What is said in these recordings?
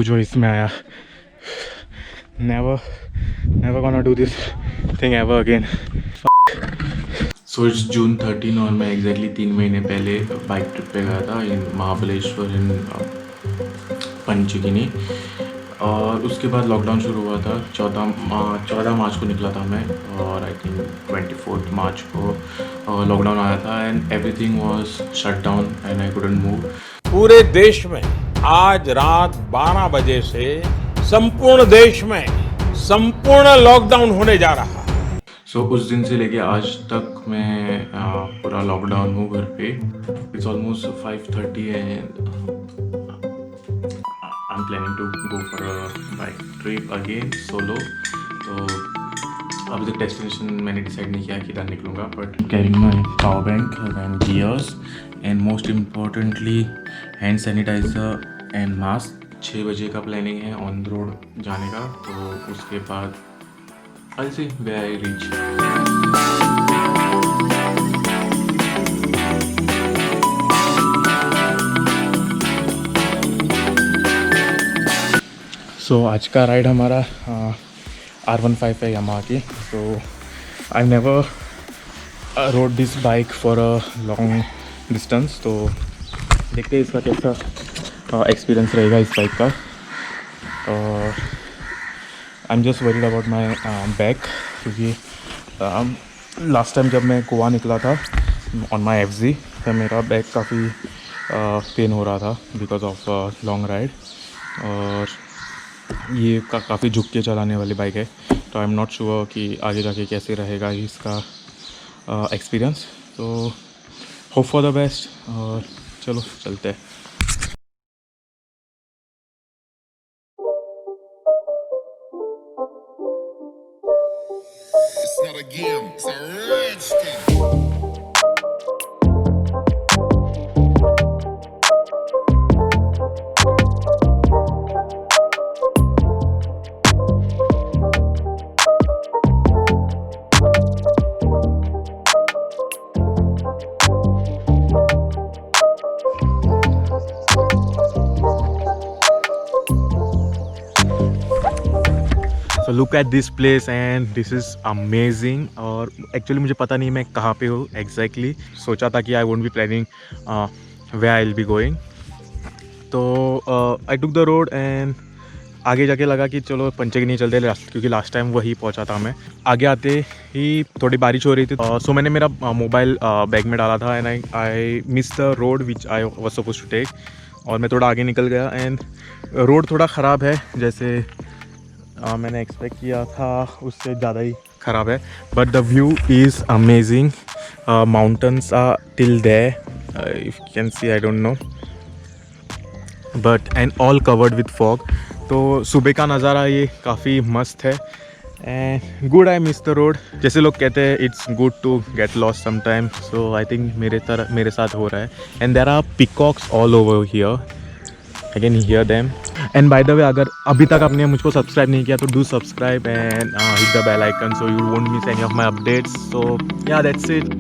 जो इसमें आया, never gonna do this thing ever again. So it's June 13 और मैं एग्जैक्टली 3 महीने पहले बाइक ट्रिप पे गया था इन महाबलेश्वर इन पंचगिनी। और उसके बाद लॉकडाउन शुरू हुआ था। 14 मार्च को निकला था मैं और आई थिंक 24 मार्च को लॉकडाउन आया था and everything was shut down and I couldn't move. पूरे देश में आज रात 12 बजे से संपूर्ण देश में संपूर्ण लॉकडाउन होने जा रहा है। सो उस दिन से लेके आज तक मैं पूरा लॉकडाउन हूँ घर पे। It's almost 5:30 and I am planning to go for a bike trip again solo. तो अभी तक डेस्टिनेशन मैंने डिसाइड नहीं किया किधर निकलूँगा, but carrying my power bank and gears and most importantly hand sanitiser and mask. 6 बजे का प्लानिंग है ऑन द रोड जाने का, तो उसके बाद I'll see where I reach. So आज का राइड हमारा R15 है यामाहा की। तो I never road this bike for a long distance, तो देखते हैं इसका कैसा एक्सपीरियंस रहेगा इस बाइक का। और I am just worried about my back, क्योंकि लास्ट टाइम जब मैं गोवा निकला था ऑन माई FZ तो मेरा बैक काफ़ी पेन हो रहा था बिकॉज ऑफ लॉन्ग राइड। और ये काफ़ी झुक के चलाने वाली बाइक है, तो आई एम नॉट श्योर कि आगे जाके कैसे रहेगा इसका एक्सपीरियंस। तो होप फॉर द बेस्ट और चलो चलते हैं। It's not a game, it's a rich thing. So look at this place and this is amazing। और एक्चुअली मुझे पता नहीं मैं कहाँ पे हूँ एग्जैक्टली। सोचा था कि I won't be planning where I will be going. तो I took the road and आगे जाके लगा कि चलो पंचगिनी चलते, क्योंकि लास्ट टाइम वही पहुँचा था मैं। आगे आते ही थोड़ी बारिश हो रही थी, सो मैंने मेरा मोबाइल बैग में डाला था and I miss the road which I was suppose to take. और मैं थोड़ा आगे निकल गया एंड रोड थोड़ा ख़राब है, जैसे मैंने एक्सपेक्ट किया था उससे ज़्यादा ही ख़राब है। But the view is amazing. Mountains are till there, if you can see, I don't know, but and all covered with fog. तो सुबह का नज़ारा ये काफ़ी मस्त है and good. I miss the road. जैसे लोग कहते हैं it's good to get lost some time, so I think मेरे साथ हो रहा है। And there are peacocks all over here, I can hear them. And by the way, अगर अभी तक आपने मुझको सब्सक्राइब नहीं किया तो do subscribe and hit the bell icon so you won't miss any of my updates. So yeah that's it.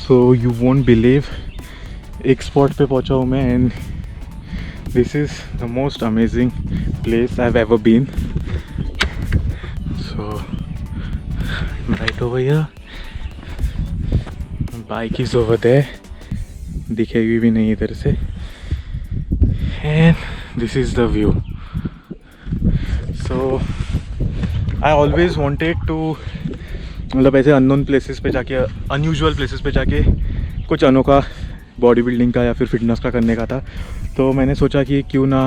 So you won't believe, एक spot पे पहुंचा हूँ मैं and this is the most amazing place I have ever been. So right over here, bike is over there, दिखेगी भी नहीं इधर से। And this is the view. So I always wanted to, मतलब ऐसे अननोन प्लेसेस पे जाके, unusual places पे जाके कुछ अनोखा बॉडी बिल्डिंग का या फिर फिटनेस का करने का था। तो मैंने सोचा कि क्यों ना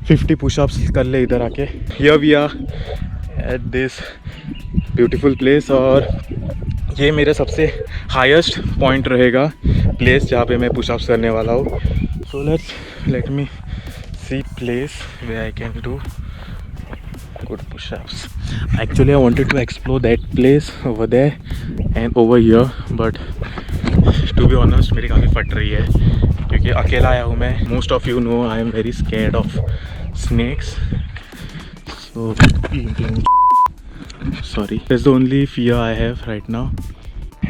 50 पुशअप्स कर ले इधर आके। Here we are at this beautiful place, और ये मेरा सबसे हाईएस्ट पॉइंट रहेगा, प्लेस जहाँ पे मैं पुशअप्स करने वाला हूँ। So let me see place way I can do good push-ups. Actually I wanted to explore that place over there and over here, but to be honest मेरी काफ़ी फट रही है क्योंकि अकेला आया हूँ मैं। Most of you know I am very scared of snakes, so sorry, that's the only fear I have right now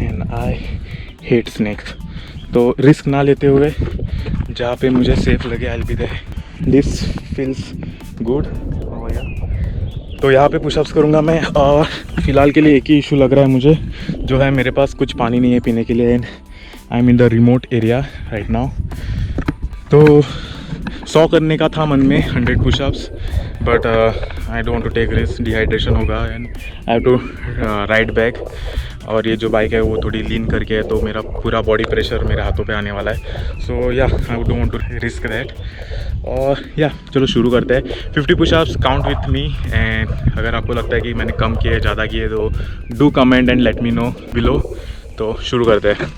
and I hate snakes. तो रिस्क ना लेते हुए जहाँ पे मुझे सेफ लगे I'll be there. This feels good. तो यहाँ पे पुशअप्स करूँगा मैं, और फ़िलहाल के लिए एक ही इशू लग रहा है मुझे, जो है मेरे पास कुछ पानी नहीं है पीने के लिए, and I am in the remote area right now. तो 100 करने का था मन में, 100 pushups, but I don't want to take risk, dehydration होगा and I have to ride back. और ये जो बाइक है वो थोड़ी लीन करके है, तो मेरा पूरा बॉडी प्रेशर मेरे हाथों पे आने वाला है। So yeah I don't want to risk that. और या चलो शुरू करते हैं। 50 pushups count with me, and अगर आपको लगता है कि मैंने कम किए ज़्यादा किए तो do comment and let me know below. तो शुरू करते हैं।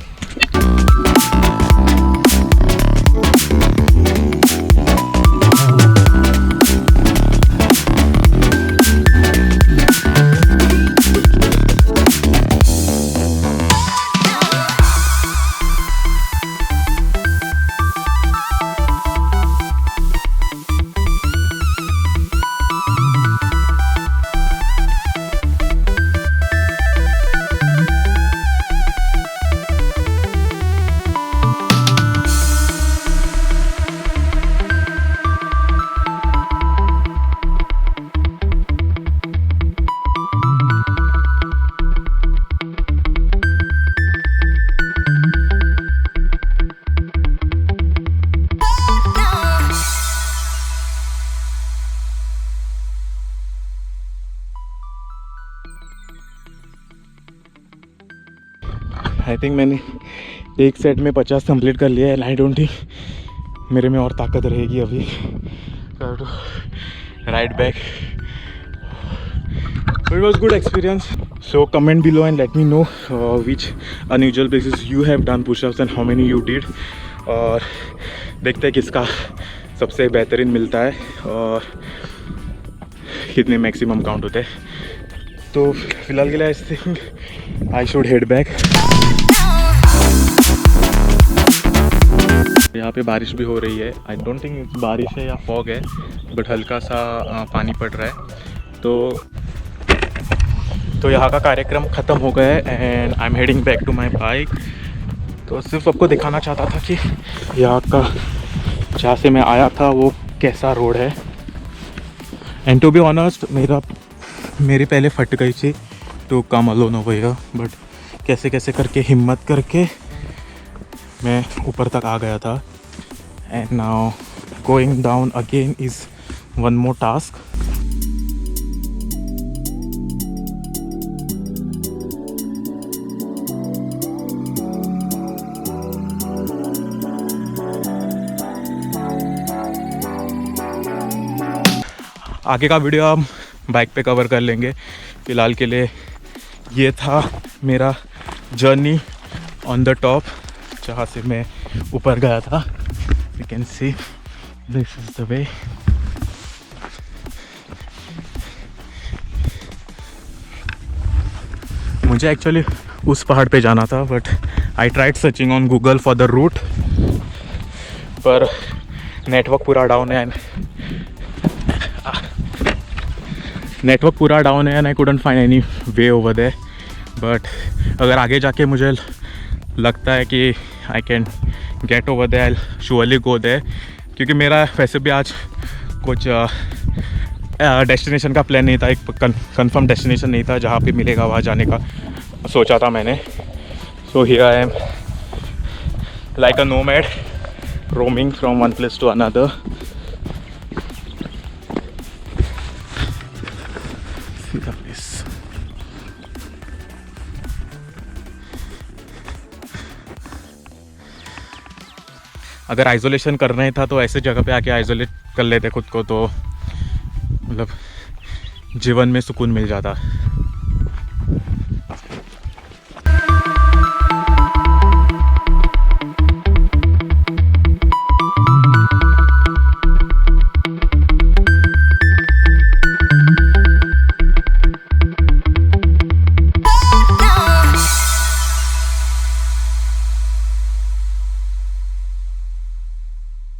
आई थिंक मैंने एक सेट में 50 कंप्लीट कर लिया है। आई डोंट थिंक मेरे में और ताकत रहेगी अभी। Ride back, it was good experience. So comment below and let me know which unusual places you have done pushups and how many you did, और देखते हैं किसका सबसे बेहतरीन मिलता है और कितने मैक्सिमम काउंट होते हैं। तो फिलहाल के लिए I think I should head back. यहाँ पे बारिश भी हो रही है। आई डोंट थिंक बारिश है या फॉग है, बट हल्का सा पानी पड़ रहा है। तो यहाँ का कार्यक्रम ख़त्म हो गया है and I am heading back to my bike. तो सिर्फ आपको दिखाना चाहता था कि यहाँ का जहाँ से मैं आया था वो कैसा रोड है। एंड टू बी ऑनेस्ट मेरी पहले फट गई थी to come alone over here, but कैसे कैसे करके हिम्मत करके मैं ऊपर तक आ गया था। And now going down again is one more task. आगे का वीडियो हम बाइक पे कवर कर लेंगे। फ़िलहाल के लिए ये था मेरा जर्नी ऑन द टॉप, जहाँ से मैं ऊपर गया था। You can see this is the way. मुझे एक्चुअली उस पहाड़ पे जाना था, but I tried searching on Google for the route, पर नेटवर्क पूरा डाउन है and I couldn't find any way over there. But अगर आगे जाके मुझे लगता है कि I can get over there, I will surely go there, क्योंकि मेरा वैसे भी आज कुछ डेस्टिनेशन का प्लान नहीं था, एक कंफर्म डेस्टिनेशन नहीं था जहाँ पे मिलेगा वहाँ जाने का सोचा था मैंने। So here I am like a nomad roaming from one place to another. अगर आइसोलेशन करना ही था तो ऐसे जगह पे आके आइसोलेट कर लेते खुद को, तो मतलब जीवन में सुकून मिल जाता।